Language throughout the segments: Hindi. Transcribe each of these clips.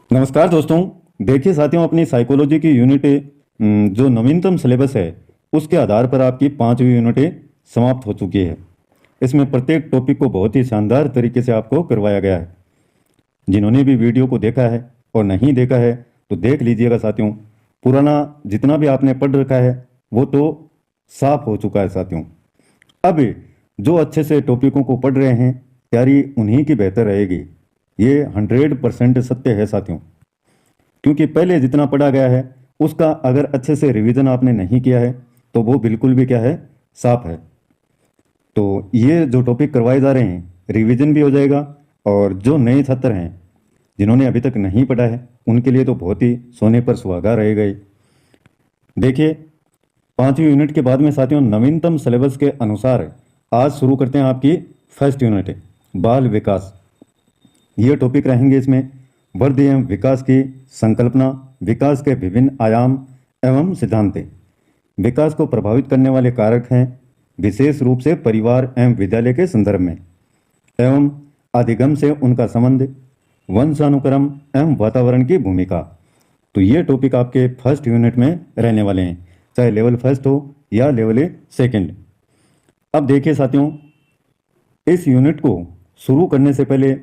नमस्कार दोस्तों। देखिए साथियों, अपनी साइकोलॉजी की यूनिट जो नवीनतम सिलेबस है उसके आधार पर आपकी 5वीं यूनिटें समाप्त हो चुकी है। इसमें प्रत्येक टॉपिक को बहुत ही शानदार तरीके से आपको करवाया गया है। जिन्होंने भी वीडियो को देखा है और नहीं देखा है तो देख लीजिएगा साथियों। पुराना जितना भी आपने पढ़ रखा है वो तो साफ हो चुका है साथियों। अब जो अच्छे से टॉपिकों को पढ़ रहे हैं तैयारी उन्हीं की बेहतर रहेगी। ये 100% सत्य है साथियों, क्योंकि पहले जितना पढ़ा गया है उसका अगर अच्छे से रिवीजन आपने नहीं किया है तो वो बिल्कुल भी क्या है, साफ है। तो ये जो टॉपिक करवाए जा रहे हैं रिवीजन भी हो जाएगा, और जो नए छात्र हैं जिन्होंने अभी तक नहीं पढ़ा है उनके लिए तो बहुत ही सोने पर सुहागा रहेगा ये। देखिए, 5वीं यूनिट के बाद में साथियों नवीनतम सिलेबस के अनुसार आज शुरू करते हैं आपकी फर्स्ट यूनिट, बाल विकास। ये टॉपिक रहेंगे इसमें वृद्धि एवं विकास की संकल्पना, विकास के विभिन्न आयाम एवं सिद्धांत, विकास को प्रभावित करने वाले कारक हैं विशेष रूप से परिवार एवं विद्यालय के संदर्भ में, एवं अधिगम से उनका संबंध, वंशानुक्रम एवं वातावरण की भूमिका। तो ये टॉपिक आपके फर्स्ट यूनिट में रहने वाले हैं, चाहे लेवल फर्स्ट हो या लेवल सेकंड। अब देखिए साथियों, इस यूनिट को शुरू करने से पहले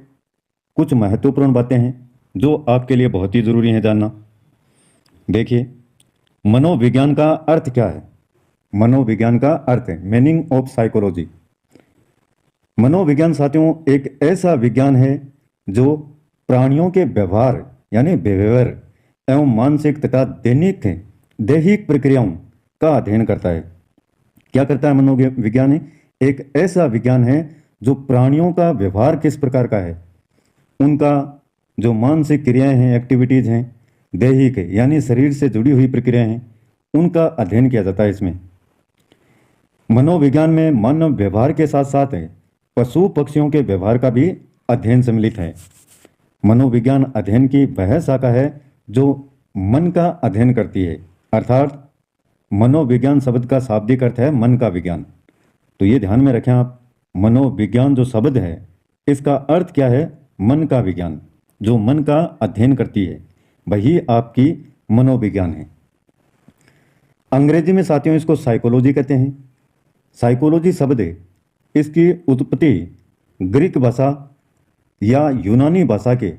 कुछ महत्वपूर्ण बातें हैं जो आपके लिए बहुत ही जरूरी है जानना। देखिए, मनोविज्ञान का अर्थ क्या है। मनोविज्ञान का अर्थ है मीनिंग ऑफ साइकोलॉजी। मनोविज्ञान साथियों एक ऐसा विज्ञान है जो प्राणियों के व्यवहार यानी बिहेवियर एवं मानसिक तथा दैहिक प्रक्रियाओं का अध्ययन करता है। क्या करता है मनोविज्ञान? एक ऐसा विज्ञान है जो प्राणियों का व्यवहार किस प्रकार का है, उनका जो मानसिक क्रियाएं हैं, एक्टिविटीज हैं, दैहिक यानी शरीर से जुड़ी हुई प्रक्रियाएं हैं, उनका अध्ययन किया जाता है इसमें। मनोविज्ञान में मानव व्यवहार के साथ साथ पशु पक्षियों के व्यवहार का भी अध्ययन सम्मिलित है। मनोविज्ञान अध्ययन की वह शाखा है जो मन का अध्ययन करती है, अर्थात मनोविज्ञान शब्द का शाब्दिक अर्थ है मन का विज्ञान। तो ये ध्यान में रखें आप, मनोविज्ञान जो शब्द है इसका अर्थ क्या है? मन का विज्ञान। जो मन का अध्ययन करती है वही आपकी मनोविज्ञान है। अंग्रेजी में साथियों इसको साइकोलॉजी कहते हैं। साइकोलॉजी शब्द इसकी उत्पत्ति ग्रीक भाषा या यूनानी भाषा के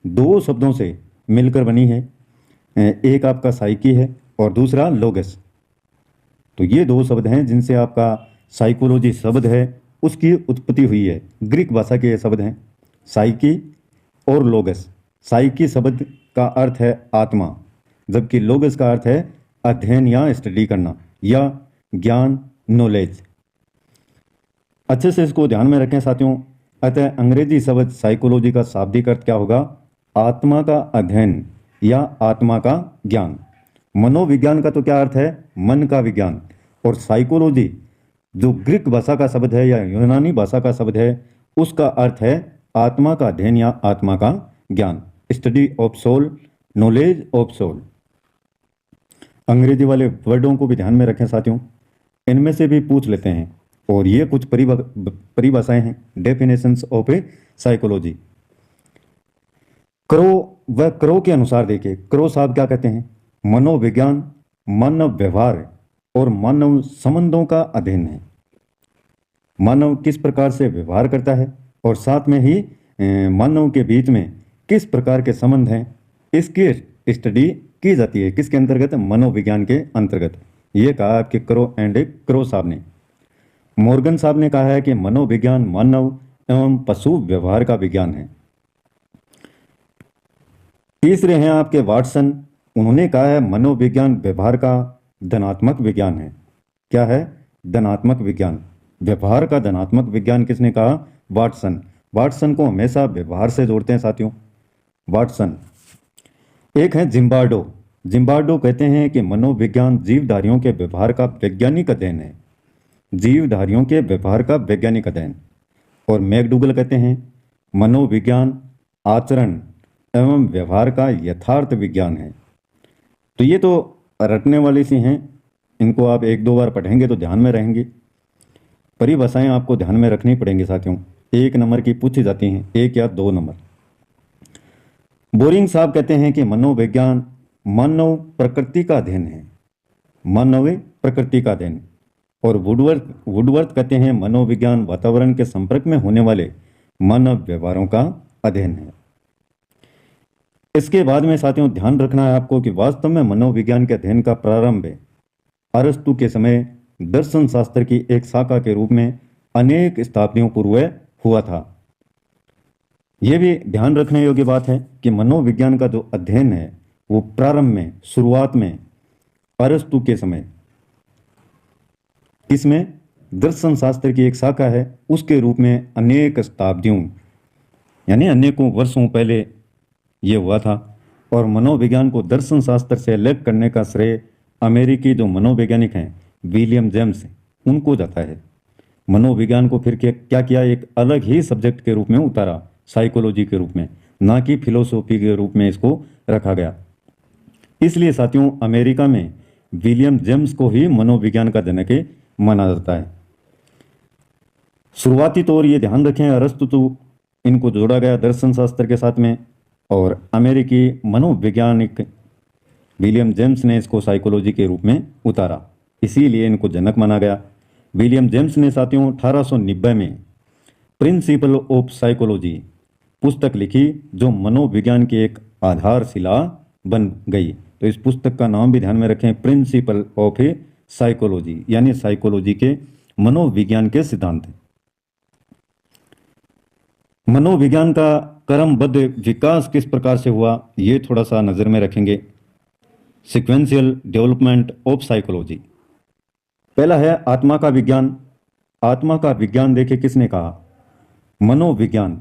दो शब्दों से मिलकर बनी है। एक आपका साइकी है और दूसरा लोगस। तो ये दो शब्द हैं जिनसे आपका साइकोलॉजी शब्द है उसकी उत्पत्ति हुई है। ग्रीक भाषा के ये शब्द हैं साइकी और लोगस। साइकी शब्द का अर्थ है आत्मा, जबकि लोगस का अर्थ है अध्ययन या स्टडी करना या ज्ञान, नॉलेज। अच्छे से इसको ध्यान में रखें साथियों। अतः अंग्रेजी शब्द साइकोलॉजी का शाब्दिक अर्थ क्या होगा? आत्मा का अध्ययन या आत्मा का ज्ञान। मनोविज्ञान का तो क्या अर्थ है? मन का विज्ञान। और साइकोलॉजी जो ग्रीक भाषा का शब्द है या यूनानी भाषा का शब्द है उसका अर्थ है आत्मा का अध्ययन या आत्मा का ज्ञान, study of soul, knowledge of soul. अंग्रेजी वाले वर्डों को भी ध्यान में रखें साथियों, इनमें से भी पूछ लेते हैं। और ये कुछ परिभाषाएं हैं, definitions of A psychology. Crow के अनुसार देखिए, क्रो साहब क्या कहते हैं? मनोविज्ञान मानव व्यवहार और मानव संबंधों का अध्ययन है। मानव किस प्रकार से व्यवहार करता है और साथ में ही मानव के बीच में किस प्रकार के संबंध हैं, इसकी स्टडी की जाती है। किसके अंतर्गत? मनोविज्ञान के अंतर्गत। ये कहा आपके क्रो साहब ने। मॉर्गन साहब ने कहा है कि मनोविज्ञान मानव एवं पशु व्यवहार का विज्ञान है। तीसरे हैं आपके वाटसन। उन्होंने कहा है मनोविज्ञान व्यवहार का धनात्मक विज्ञान है। क्या है? धनात्मक विज्ञान। व्यवहार का धनात्मक विज्ञान किसने कहा? वाटसन। वाटसन को हमेशा व्यवहार से जोड़ते हैं साथियों, वाटसन। एक है जिम्बार्डो। जिम्बार्डो कहते हैं कि मनोविज्ञान जीवधारियों के व्यवहार का वैज्ञानिक अध्ययन है। जीवधारियों के व्यवहार का वैज्ञानिक अध्ययन। और मैकडूगल कहते हैं मनोविज्ञान आचरण एवं व्यवहार का यथार्थ विज्ञान है। तो ये तो रटने वाली सी हैं, इनको आप एक दो बार पढ़ेंगे तो ध्यान में रहेंगी। परिभाषाएं आपको ध्यान में रखनी पड़ेंगी साथियों, 1 नंबर की पूछी जाती हैं, 1 या 2 नंबर। बोरिंग साहब कहते हैं कि मनोविज्ञान मानव प्रकृति का अध्ययन है, मानव प्रकृति का अध्ययन। और वुडवर्थ कहते हैं मनोविज्ञान वातावरण के संपर्क में होने वाले मानव व्यवहारों का अध्ययन है। इसके बाद में साथियों ध्यान रखना है आपको कि वास्तव में मनोविज्ञान के अध्ययन का प्रारंभ अरस्तु के समय दर्शन शास्त्र की एक शाखा के रूप में अनेक शताब्दियों पूर्व हुआ था। यह भी ध्यान रखने योग्य बात है कि मनोविज्ञान का जो अध्ययन है वो प्रारंभ में, शुरुआत में अरस्तु के समय, इसमें दर्शन शास्त्र की एक शाखा है, उसके रूप में अनेक शताब्दियों यानी अनेकों वर्षों पहले ये हुआ था। और मनोविज्ञान को दर्शन शास्त्र से अलग करने का श्रेय अमेरिकी जो मनोवैज्ञानिक हैं विलियम जेम्स, उनको जाता है। मनोविज्ञान को फिर क्या किया, एक अलग ही सब्जेक्ट के रूप में उतारा, साइकोलॉजी के रूप में, ना कि फिलोसॉफी के रूप में इसको रखा गया। इसलिए साथियों अमेरिका में विलियम जेम्स को ही मनोविज्ञान का जनक माना जाता है। शुरुआती तौर ये ध्यान रखें अरस्तु तो इनको जोड़ा गया दर्शन शास्त्र के साथ में, और अमेरिकी मनोवैज्ञानिक विलियम जेम्स ने इसको साइकोलॉजी के रूप में उतारा, इसीलिए इनको जनक माना गया। विलियम जेम्स ने साथियों 1890 में प्रिंसिपल ऑफ साइकोलॉजी पुस्तक लिखी जो मनोविज्ञान की एक आधारशिला बन गई। तो इस पुस्तक का नाम भी ध्यान में रखें, प्रिंसिपल ऑफ साइकोलॉजी, यानी साइकोलॉजी के मनोविज्ञान के सिद्धांत। मनोविज्ञान का क्रमबद्ध विकास किस प्रकार से हुआ ये थोड़ा सा नजर में रखेंगे। Sequential development of psychology. पहला है आत्मा का विज्ञान। आत्मा का विज्ञान देखे किसने कहा, मनोविज्ञान।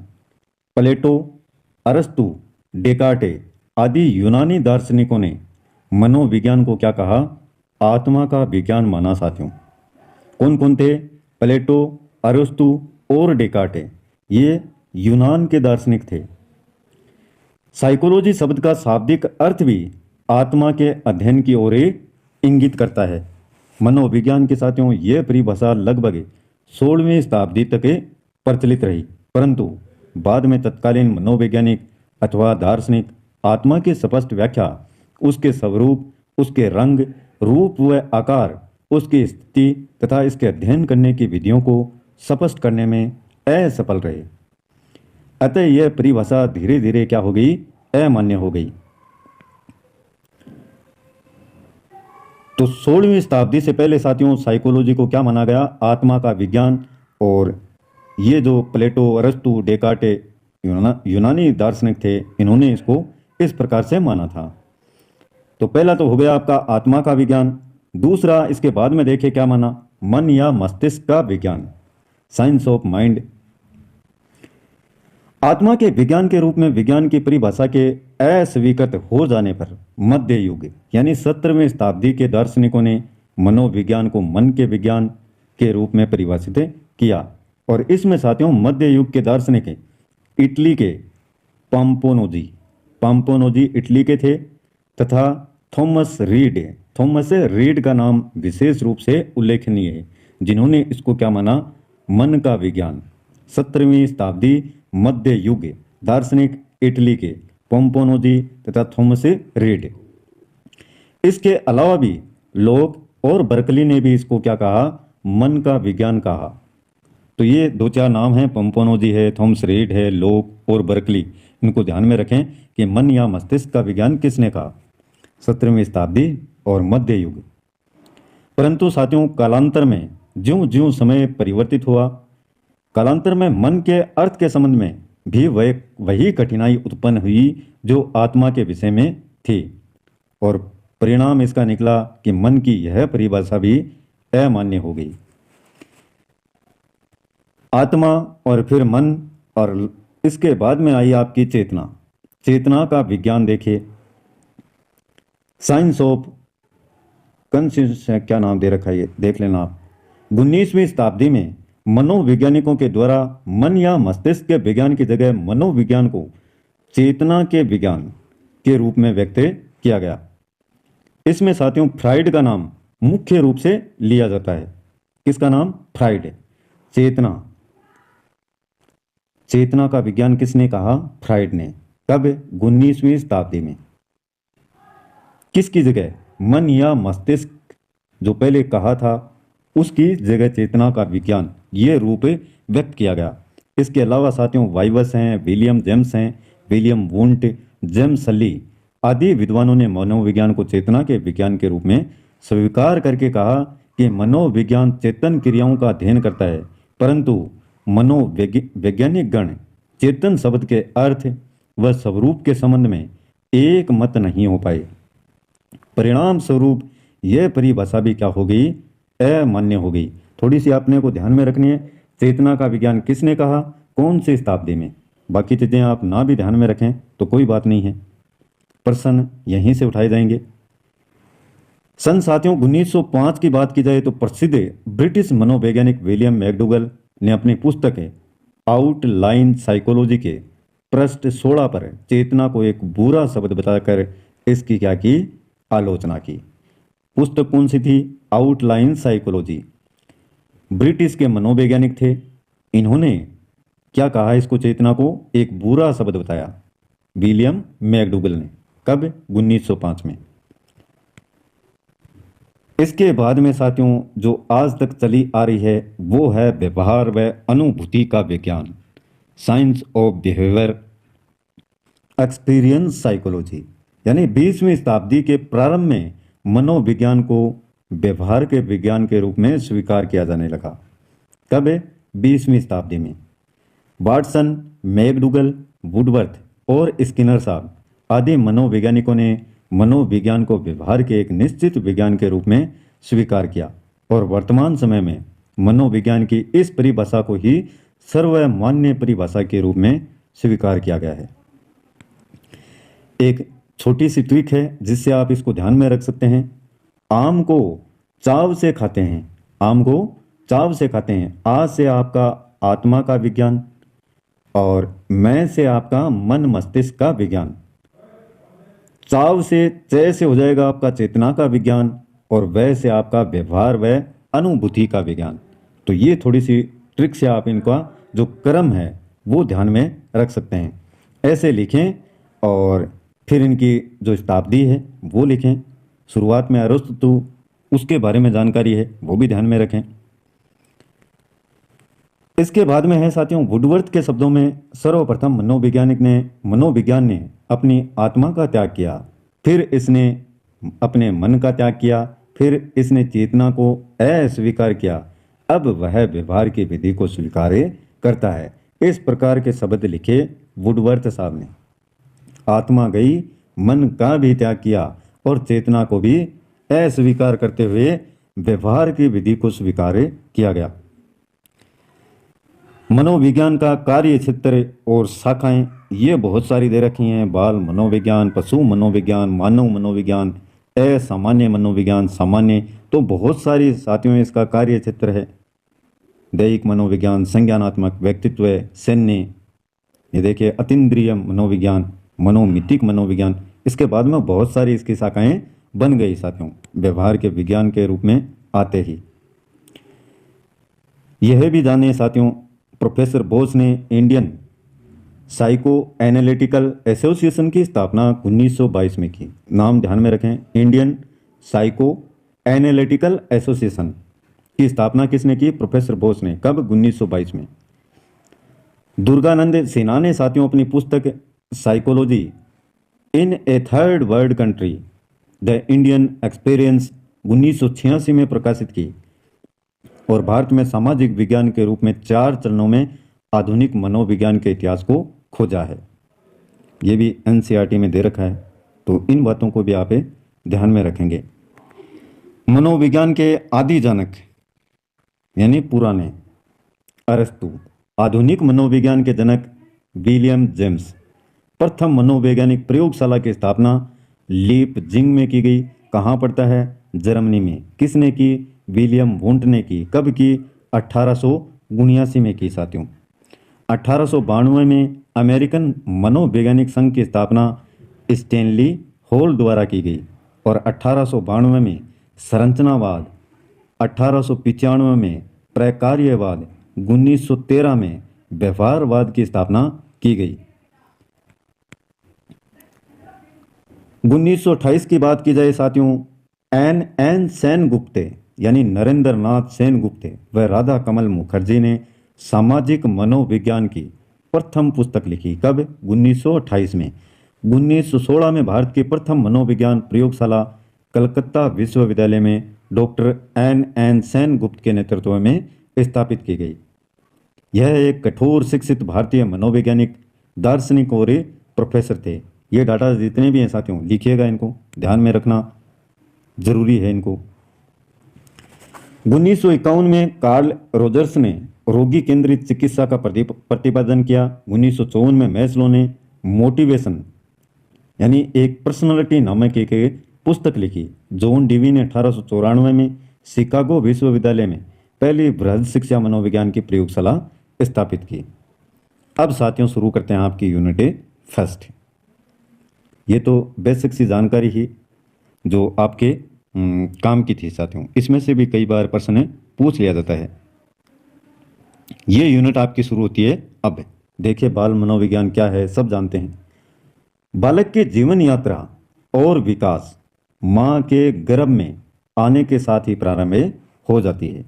प्लेटो, अरस्तु, डेकार्टे आदि यूनानी दार्शनिकों ने मनोविज्ञान को क्या कहा, आत्मा का विज्ञान माना। साथियों कौन कौन थे, प्लेटो, अरस्तु और डेकार्टे, ये यूनान के दार्शनिक थे। साइकोलॉजी शब्द का शाब्दिक अर्थ भी आत्मा के अध्ययन की ओर इंगित करता है। मनोविज्ञान के साथियों यह परिभाषा लगभग 16वीं शताब्दी तक प्रचलित रही, परंतु बाद में तत्कालीन मनोवैज्ञानिक अथवा दार्शनिक आत्मा की स्पष्ट व्याख्या, उसके स्वरूप, उसके रंग, रूप व आकार, उसकी स्थिति तथा इसके अध्ययन करने की विधियों को स्पष्ट करने में असफल रहे। अतः यह परिभाषा धीरे धीरे क्या हो गई, अमान्य हो गई। तो 16वीं शताब्दी से पहले साथियों साइकोलॉजी को क्या माना गया, आत्मा का विज्ञान। और ये जो प्लेटो, अरस्तु, डेकार्टे यूनानी दार्शनिक थे, इन्होंने इसको इस प्रकार से माना था। तो पहला तो हो गया आपका आत्मा का विज्ञान। दूसरा इसके बाद में देखे क्या माना, मन या मस्तिष्क का विज्ञान, साइंस ऑफ माइंड। आत्मा के विज्ञान के रूप में विज्ञान की परिभाषा के अस्वीकृत हो जाने पर मध्य युग यानी 17वीं शताब्दी के दार्शनिकों ने मनोविज्ञान को मन के विज्ञान के रूप में परिभाषित किया। और इसमें साथियों मध्य युग के दार्शनिक इटली के पाम्पोनोजी इटली के थे, तथा थॉमस रीड का नाम विशेष रूप से उल्लेखनीय है, जिन्होंने इसको क्या माना, मन का विज्ञान। 17वीं शताब्दी मध्य युग दार्शनिक इटली के पोम्पोनोजी तथा थॉमस रीड। इसके अलावा भी लोक और बर्कली ने भी इसको क्या कहा, मन का विज्ञान कहा। तो ये 2-4 नाम हैं, पोम्पोनोजी है, थॉमस रीड है, लोक और बर्कली। इनको ध्यान में रखें कि मन या मस्तिष्क का विज्ञान किसने कहा, 17वीं शताब्दी और मध्य युग। परंतु साथियों कालांतर में ज्यों ज्यों समय परिवर्तित हुआ, कालांतर में मन के अर्थ के संबंध में भी वही कठिनाई उत्पन्न हुई जो आत्मा के विषय में थी, और परिणाम इसका निकला कि मन की यह परिभाषा भी अमान्य हो गई। आत्मा और फिर मन, और इसके बाद में आई आपकी चेतना का विज्ञान। देखिए साइंस ऑफ कॉन्शियसनेस, क्या नाम दे रखा है ये देख लेना आप। 19वीं शताब्दी में मनोवैज्ञानिकों के द्वारा मन या मस्तिष्क के विज्ञान की जगह मनोविज्ञान को चेतना के विज्ञान के रूप में व्यक्त किया गया। इसमें साथियों फ्राइड का नाम मुख्य रूप से लिया जाता है। किसका नाम, फ्राइड। चेतना का विज्ञान किसने कहा, फ्राइड ने। कब? 19वीं शताब्दी में। किसकी जगह? मन या मस्तिष्क जो पहले कहा था उसकी जगह चेतना का विज्ञान, ये रूप व्यक्त किया गया। इसके अलावा साथियों वाइवस हैं, विलियम जेम्स हैं, विलियम वुंट, जेम्स सली आदि विद्वानों ने मनोविज्ञान को चेतना के विज्ञान के रूप में स्वीकार करके कहा कि मनोविज्ञान चेतन क्रियाओं का अध्ययन करता है, परंतु मनोवैज्ञानिक गण चेतन शब्द के अर्थ व स्वरूप के संबंध में एक मत नहीं हो पाए। परिणाम स्वरूप यह परिभाषा भी क्या हो गई? अमान्य हो गई। थोड़ी सी आपने को ध्यान में रखनी है, चेतना का विज्ञान किसने कहा, कौन सी शताब्दी में। बाकी चीजें आप ना भी ध्यान में रखें तो कोई बात नहीं है, प्रश्न यहीं से उठाए जाएंगे। सन साथियों 1905 की बात की जाए तो प्रसिद्ध ब्रिटिश मनोवैज्ञानिक विलियम मैकडूगल ने अपनी पुस्तक आउटलाइन साइकोलॉजी के पृष्ठ 16 पर चेतना को एक बुरा शब्द बताकर इसकी क्या की? आलोचना की। पुस्तक कौन सी थी? Outline psychology. ब्रिटिश के मनोवैज्ञानिक थे, इन्होंने क्या कहा? इसको चेतना को एक बुरा शब्द बताया, विलियम मैकडूगल ने। कब? 1905 में। इसके बाद में साथियों जो आज तक चली आ रही है वो है व्यवहार व अनुभूति का विज्ञान, science of behaviour experience psychology. यानी 20वीं शताब्दी के प्रारंभ में मनोविज्ञान को व्यवहार के विज्ञान के रूप में स्वीकार किया जाने लगा। कब? 20वीं शताब्दी में। वाटसन, मैकडूगल, वुडवर्थ और स्किनर साहब आदि मनोवैज्ञानिकों ने मनोविज्ञान को व्यवहार के एक निश्चित विज्ञान के रूप में स्वीकार किया और वर्तमान समय में मनोविज्ञान की इस परिभाषा को ही सर्वमान्य परिभाषा के रूप में स्वीकार किया गया है। एक छोटी सी ट्रिक है जिससे आप इसको ध्यान में रख सकते हैं। आम को चाव से खाते हैं, आम को चाव से खाते हैं। आ से आपका आत्मा का विज्ञान और मैं से आपका मन मस्तिष्क का विज्ञान। चाव से चय से हो जाएगा आपका चेतना का विज्ञान और वह से आपका व्यवहार व अनुभूति का विज्ञान। तो ये थोड़ी सी ट्रिक से आप इनका जो क्रम है वो ध्यान में रख सकते हैं। ऐसे लिखें और फिर इनकी जो शताब्दी है वो लिखें। शुरुआत में अरस्तु, उसके बारे में जानकारी है वो भी ध्यान में रखें। इसके बाद में है साथियों वुडवर्थ के शब्दों में सर्वप्रथम मनोविज्ञान ने अपनी आत्मा का त्याग किया, फिर इसने अपने मन का त्याग किया, फिर इसने चेतना को अस्वीकार किया, अब वह व्यवहार की विधि को स्वीकार करता है। इस प्रकार के शब्द लिखे वुडवर्थ साहब ने। आत्मा गई, मन का भी त्याग किया और चेतना को भी अस्वीकार करते हुए व्यवहार की विधि को स्वीकार किया गया। मनोविज्ञान का कार्य क्षेत्र और शाखाएं ये बहुत सारी दे रखी हैं। बाल मनोविज्ञान, पशु मनोविज्ञान, मानव मनोविज्ञान, असामान्य मनोविज्ञान, सामान्य। तो बहुत सारी साथियों इसका कार्य क्षेत्र है। दैहिक मनोविज्ञान, संज्ञानात्मक, व्यक्तित्व, सैन्य, ये देखिए अतीन्द्रिय मनोविज्ञान, मनोमितिक मनोविज्ञान। इसके बाद में बहुत सारी इसकी शाखाएं बन गई साथियों, व्यवहार के विज्ञान के रूप में आते ही। यह भी जाने साथियों प्रोफेसर बोस ने इंडियन साइको एनालिटिकल एसोसिएशन की स्थापना 1922 में की। नाम ध्यान में रखें, इंडियन साइको एनालिटिकल एसोसिएशन की स्थापना किसने की? प्रोफेसर बोस ने। कब? 1922 में। दुर्गानंद सिन्हा ने साथियों अपनी पुस्तक psychology in A third world country the Indian experience 1986 में प्रकाशित की और भारत में सामाजिक विज्ञान के रूप में 4 चरणों में आधुनिक मनोविज्ञान के इतिहास को खोजा है। ये भी एनसीईआरटी में दे रखा है, तो इन बातों को भी आप ध्यान में रखेंगे। मनोविज्ञान के आदि जनक यानी पुराने अरस्तु, आधुनिक मनोविज्ञान के जनक विलियम जेम्स। प्रथम मनोवैज्ञानिक प्रयोगशाला की स्थापना लीपजिंग में की गई। कहाँ पड़ता है? जर्मनी में। किसने की? विलियम वुंट ने की। कब की? 1879 में की साथियों। 1892 में अमेरिकन मनोवैज्ञानिक संघ की स्थापना स्टैनली हॉल द्वारा की गई और 1892 में संरचनावाद, 1895 में प्रकार्यवाद, 1913 में व्यवहारवाद की स्थापना की गई। 1928 की बात की जाए साथियों, एन एन सेनगुप्ते यानी नरेंद्र नाथ सेनगुप्ते व राधा कमल मुखर्जी ने सामाजिक मनोविज्ञान की प्रथम पुस्तक लिखी। कब? 1928 में। 1916 में भारत की प्रथम मनोविज्ञान प्रयोगशाला कलकत्ता विश्वविद्यालय में डॉक्टर एन एन सेनगुप्त के नेतृत्व में स्थापित की गई। यह एक कठोर शिक्षित भारतीय मनोवैज्ञानिक, दार्शनिक और प्रोफेसर थे। ये डाटा जितने भी हैं साथियों, लिखिएगा, इनको ध्यान में रखना जरूरी है इनको। 1951 में कार्ल रोजर्स ने रोगी केंद्रित चिकित्सा का प्रतिपादन किया। 1954 में मैस्लो ने मोटिवेशन यानी एक पर्सनालिटी नामक एक पुस्तक लिखी। जॉन डीवी ने 1894 में शिकागो विश्वविद्यालय में पहली बृहद शिक्षा मनोविज्ञान की प्रयोगशाला स्थापित की। अब साथियों शुरू करते हैं आपकी यूनिट फर्स्ट। ये तो बेसिक सी जानकारी ही जो आपके काम की थी साथियों। इसमें से भी कई बार प्रश्न पूछ लिया जाता है। ये यूनिट आपकी शुरू होती है अब। देखिए, बाल मनोविज्ञान क्या है सब जानते हैं। बालक के जीवन यात्रा और विकास माँ के गर्भ में आने के साथ ही प्रारंभ हो जाती है।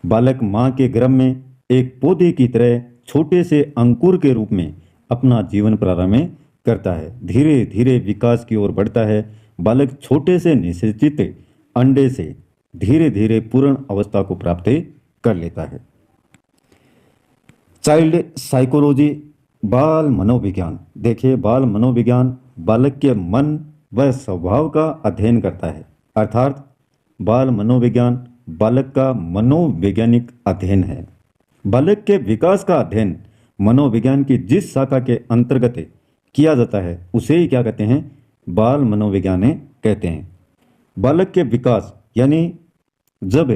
बालक माँ के गर्भ में एक पौधे की तरह छोटे से अंकुर के रूप में अपना जीवन प्रारंभ करता है। धीरे धीरे विकास की ओर बढ़ता है। बालक छोटे से निषेचित अंडे से धीरे धीरे पूर्ण अवस्था को प्राप्त कर लेता है। चाइल्ड साइकोलॉजी, बाल मनोविज्ञान। देखिए, बाल मनोविज्ञान बालक के मन व स्वभाव का अध्ययन करता है। अर्थात बाल मनोविज्ञान बालक का मनोवैज्ञानिक अध्ययन है। बालक के विकास का अध्ययन मनोविज्ञान की जिस शाखा के अंतर्गत किया जाता है उसे ही क्या कहते हैं? बाल मनोविज्ञान कहते हैं। बालक के विकास यानी जब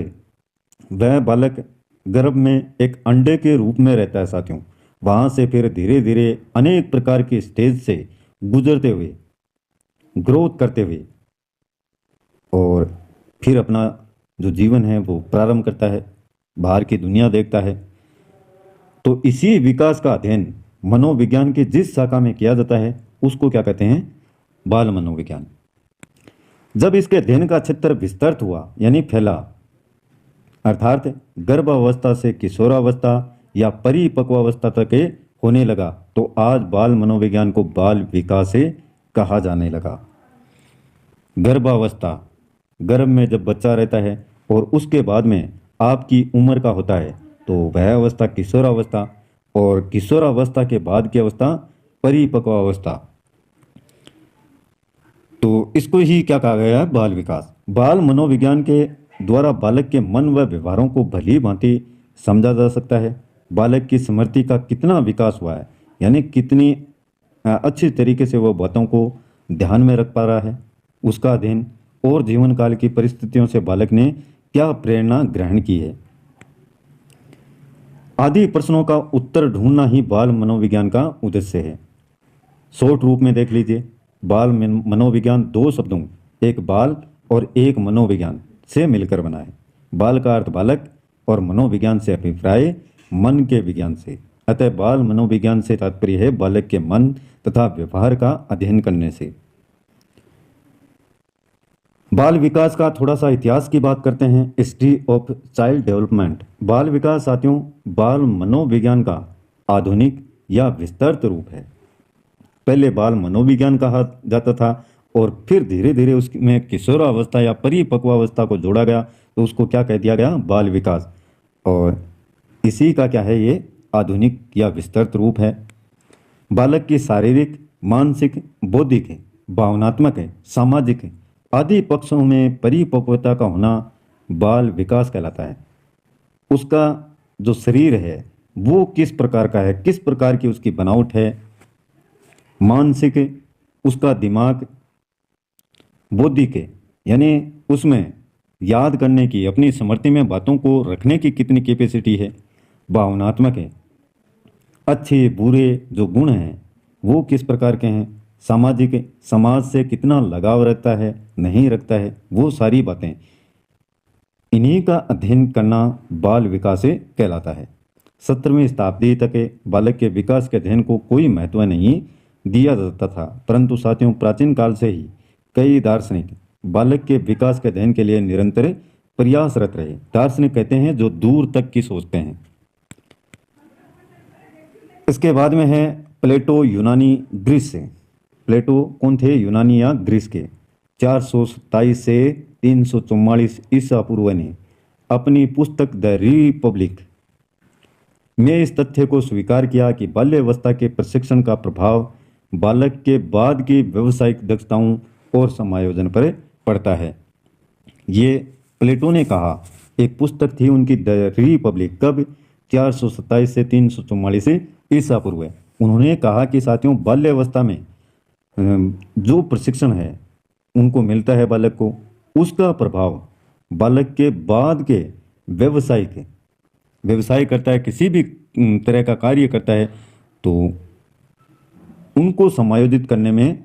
वह बालक गर्भ में एक अंडे के रूप में रहता है साथियों, वहाँ से फिर धीरे धीरे अनेक प्रकार के स्टेज से गुजरते हुए, ग्रोथ करते हुए और फिर अपना जो जीवन है वो प्रारंभ करता है, बाहर की दुनिया देखता है। तो इसी विकास का अध्ययन मनोविज्ञान की जिस शाखा में किया जाता है उसको क्या कहते हैं? बाल मनोविज्ञान। जब इसके अध्ययन का क्षेत्र विस्तृत हुआ यानी फैला, अर्थात गर्भावस्था से किशोरावस्था या परिपक्वावस्था तक होने लगा, तो आज बाल मनोविज्ञान को बाल विकास कहा जाने लगा। गर्भावस्था, गर्भ में जब बच्चा रहता है और उसके बाद में आपकी उम्र का होता है तो वह अवस्था किशोरावस्था, और किशोरावस्था के बाद की अवस्था परिपक्वावस्था। तो इसको ही क्या कहा गया है? बाल विकास। बाल मनोविज्ञान के द्वारा बालक के मन व व्यवहारों को भली भांति समझा जा सकता है। बालक की स्मृति का कितना विकास हुआ है, यानी कितनी अच्छी तरीके से वो बातों को ध्यान में रख पा रहा है, उसका अध्ययन, और जीवन काल की परिस्थितियों से बालक ने क्या प्रेरणा ग्रहण की है, आदि प्रश्नों का उत्तर ढूंढना ही बाल मनोविज्ञान का उद्देश्य है। शॉर्ट रूप में देख लीजिए, बाल मनोविज्ञान दो शब्दों, एक बाल और एक मनोविज्ञान से मिलकर बना है। बाल का अर्थ बालक और मनोविज्ञान से अभिप्राय मन के विज्ञान से। अतः बाल मनोविज्ञान से तात्पर्य है बालक के मन तथा व्यवहार का अध्ययन करने से। बाल विकास का थोड़ा सा इतिहास की बात करते हैं। History of child development. बाल विकास साथियों बाल मनोविज्ञान का आधुनिक या विस्तृत रूप है। पहले बाल मनोविज्ञान कहा जाता था और फिर धीरे धीरे उसमें किशोरावस्था या परिपक्वावस्था को जोड़ा गया तो उसको क्या कह दिया गया? बाल विकास। और इसी का क्या है? ये आधुनिक या विस्तृत रूप है। बालक की शारीरिक, मानसिक, बौद्धिक, भावनात्मक, सामाजिक आदि पक्षों में परिपक्वता का होना बाल विकास कहलाता है। उसका जो शरीर है वो किस प्रकार का है, किस प्रकार की उसकी बनावट है, मानसिक, उसका दिमाग, बौद्धिक यानी उसमें याद करने की, अपनी स्मृति में बातों को रखने की कितनी कैपेसिटी है, भावनात्मक है, अच्छे बुरे जो गुण हैं वो किस प्रकार के हैं, सामाजिक, समाज से कितना लगाव रखता है, नहीं रखता है, वो सारी बातें, इन्हीं का अध्ययन करना बाल विकास कहलाता है। 17वीं शताब्दी तक बालक के विकास के अध्ययन को कोई महत्व नहीं दिया जाता था, परंतु साथियों प्राचीन काल से ही कई दार्शनिक बालक के विकास के अध्ययन के लिए निरंतर प्रयासरत रहे। दार्शनिक कहते हैं जो दूर तक की सोचते हैं। इसके बाद में है प्लेटो, यूनानी, ग्रीस से। प्लेटो कौन थे? यूनानी या ग्रीस के। 427 से 344 ईसा पूर्व ने अपनी पुस्तक द रिपब्लिक में इस तथ्य को स्वीकार किया कि बाल्यावस्था के प्रशिक्षण का प्रभाव बालक के बाद की व्यावसायिक दक्षताओं और समायोजन पर पड़ता है। ये प्लेटो ने कहा। एक पुस्तक थी उनकी द रिपब्लिक, कब? 427 से 344 ईसा पूर्व। उन्होंने कहा कि साथियों बाल्यावस्था में जो प्रशिक्षण है उनको मिलता है बालक को, उसका प्रभाव बालक के बाद के व्यवसाय करता है, किसी भी तरह का कार्य करता है, तो उनको समायोजित करने में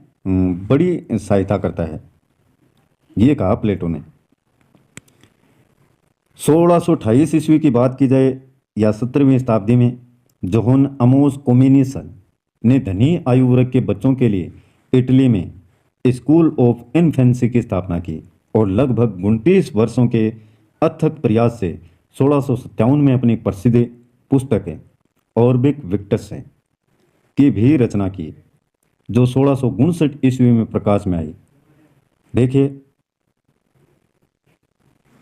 बड़ी सहायता करता है। ये कहा प्लेटो ने। 1628 ईस्वी की बात की जाए या 17वीं शताब्दी में जोहन अमोस कोमेनियस ने धनी आयु वर्ग के बच्चों के लिए इटली में स्कूल ऑफ इन्फेंसी की स्थापना की और लगभग 29 वर्षों के अथक प्रयास से 1657 में अपनी प्रसिद्ध पुस्तक ऑर्बिक विक्टस की भी रचना की, जो 1659 ईस्वी में प्रकाश में आई। देखिए,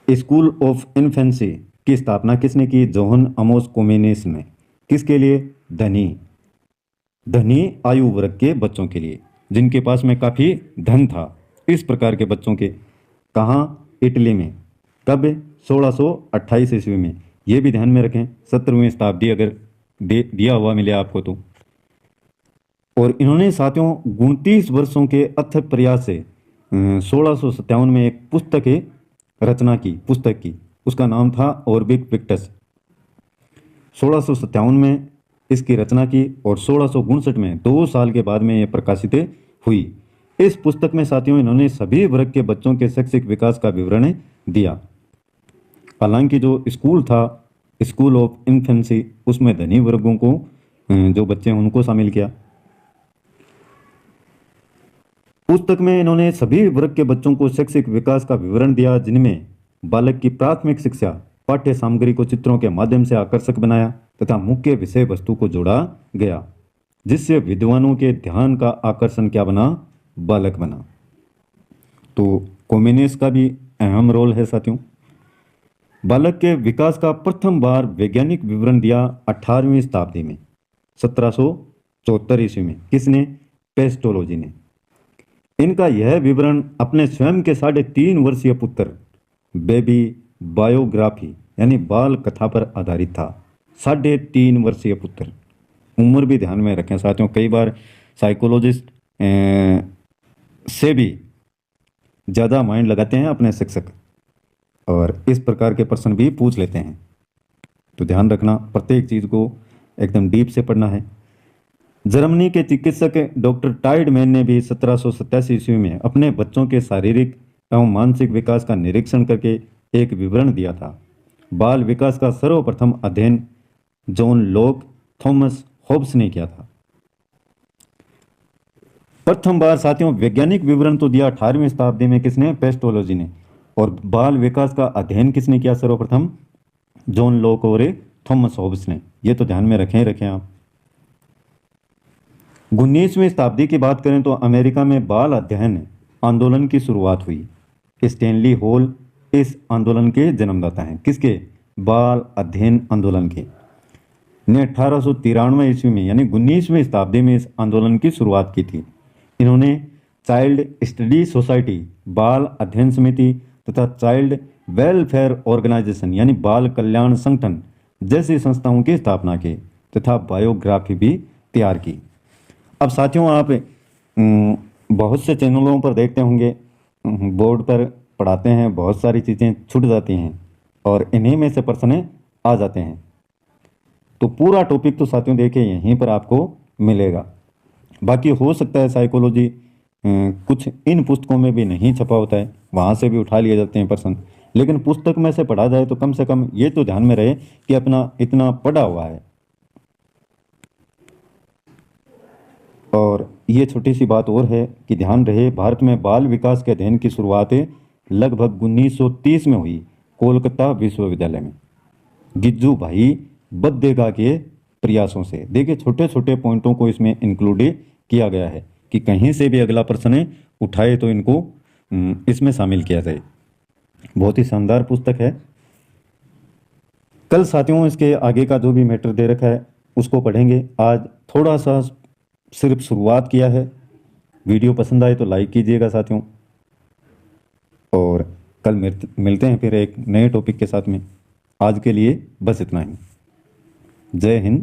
स्कूल ऑफ इन्फेंसी की स्थापना किसने की? जोहन अमोस कोमेनियस ने। किसके लिए? धनी आयु वर्ग के बच्चों के लिए, जिनके पास में काफ़ी धन था, इस प्रकार के बच्चों के। कहाँ? इटली में। कब? 1628 ईस्वी में। ये भी ध्यान में रखें, 17वीं शताब्दी अगर दिया हुआ मिले आपको तो। और इन्होंने साथियों 29 वर्षों के अथक प्रयास से 1657 में एक रचना की, पुस्तक की। उसका नाम था ऑर्बिक विक्टस। 1657 में इसकी रचना की और 1659 में 2 साल के बाद में यह प्रकाशित हुई। इस पुस्तक में साथियों इन्होंने सभी वर्ग के बच्चों के शैक्षिक विकास का विवरण दिया। हालांकि जो स्कूल था, स्कूल ऑफ इन्फेंसी, उसमें धनी वर्गों को जो बच्चे हैं उनको शामिल किया। पुस्तक में इन्होंने सभी वर्ग के बच्चों को शैक्षिक विकास का विवरण दिया, जिनमें बालक की प्राथमिक शिक्षा पाठ्य सामग्री को चित्रों के माध्यम से आकर्षक बनाया तथा मुख्य विषय वस्तु को जोड़ा गया, जिससे विद्वानों के ध्यान का आकर्षण क्या बना? बालक बना। तो कोमेनियस का भी अहम रोल है साथियों। बालक के विकास का प्रथम बार वैज्ञानिक विवरण दिया 18वीं शताब्दी में, 1774 ईस्वी में। किसने? पेस्टोलॉजी ने। इनका यह विवरण अपने स्वयं के 3.5 वर्षीय पुत्र बेबी बायोग्राफी यानी बाल कथा पर आधारित था। 3.5 वर्षीय पुत्र। उम्र भी ध्यान में रखें साथियों, कई बार साइकोलॉजिस्ट से भी ज़्यादा माइंड लगाते हैं अपने शिक्षक, और इस प्रकार के प्रश्न भी पूछ लेते हैं, तो ध्यान रखना, प्रत्येक चीज़ को एकदम डीप से पढ़ना है। जर्मनी के चिकित्सक डॉक्टर टाइडमैन ने भी 1787 ईस्वी में अपने बच्चों के शारीरिक एवं मानसिक विकास का निरीक्षण करके एक विवरण दिया था। बाल विकास का सर्वप्रथम अध्ययन जॉन लॉक, थॉमस होब्स ने किया था। प्रथम बार साथियों वैज्ञानिक विवरण तो दिया 18वीं शताब्दी में, किसने? पेस्टोलॉजी ने। और बाल विकास का अध्ययन किसने किया सर्वप्रथम? जॉन लॉक और थॉमस होब्स ने। ये तो ध्यान में रखें आप। 19वीं शताब्दी की बात करें तो अमेरिका में बाल अध्ययन आंदोलन की शुरुआत हुई। स्टैनली हॉल इस आंदोलन के जन्मदाता हैं। किसके? बाल अध्ययन आंदोलन के। ने 1893 ईस्वी में यानी 19वीं शताब्दी में इस आंदोलन की शुरुआत की थी। इन्होंने चाइल्ड स्टडी सोसाइटी, बाल अध्ययन समिति तथा चाइल्ड वेलफेयर ऑर्गेनाइजेशन यानी बाल कल्याण संगठन जैसी संस्थाओं की स्थापना की तथा बायोग्राफी भी तैयार की। अब साथियों आप बहुत से चैनलों पर देखते होंगे, बोर्ड पर पढ़ाते हैं, बहुत सारी चीज़ें छूट जाती हैं और इन्हीं में से प्रश्न आ जाते हैं। तो पूरा टॉपिक तो साथियों देखिए यहीं पर आपको मिलेगा। बाकी हो सकता है साइकोलॉजी कुछ इन पुस्तकों में भी नहीं छपा होता है, वहाँ से भी उठा लिए जाते हैं प्रश्न, लेकिन पुस्तक में से पढ़ा जाए तो कम से कम ये तो ध्यान में रहे कि अपना इतना पढ़ा हुआ है। और ये छोटी सी बात और है कि ध्यान रहे, भारत में बाल विकास के अध्ययन की शुरुआत लगभग 1930 में हुई, कोलकाता विश्वविद्यालय में, गिज्जू भाई बद्देगा के प्रयासों से। देखिए छोटे छोटे पॉइंटों को इसमें इंक्लूड किया गया है कि कहीं से भी अगला प्रश्न उठाए तो इनको इसमें शामिल किया जाए। बहुत ही शानदार पुस्तक है। कल साथियों इसके आगे का जो भी मैटर दे रखा है उसको पढ़ेंगे। आज थोड़ा सा सिर्फ शुरुआत किया है। वीडियो पसंद आए तो लाइक कीजिएगा साथियों, और कल मिलते हैं फिर एक नए टॉपिक के साथ में। आज के लिए बस इतना ही। जय हिंद।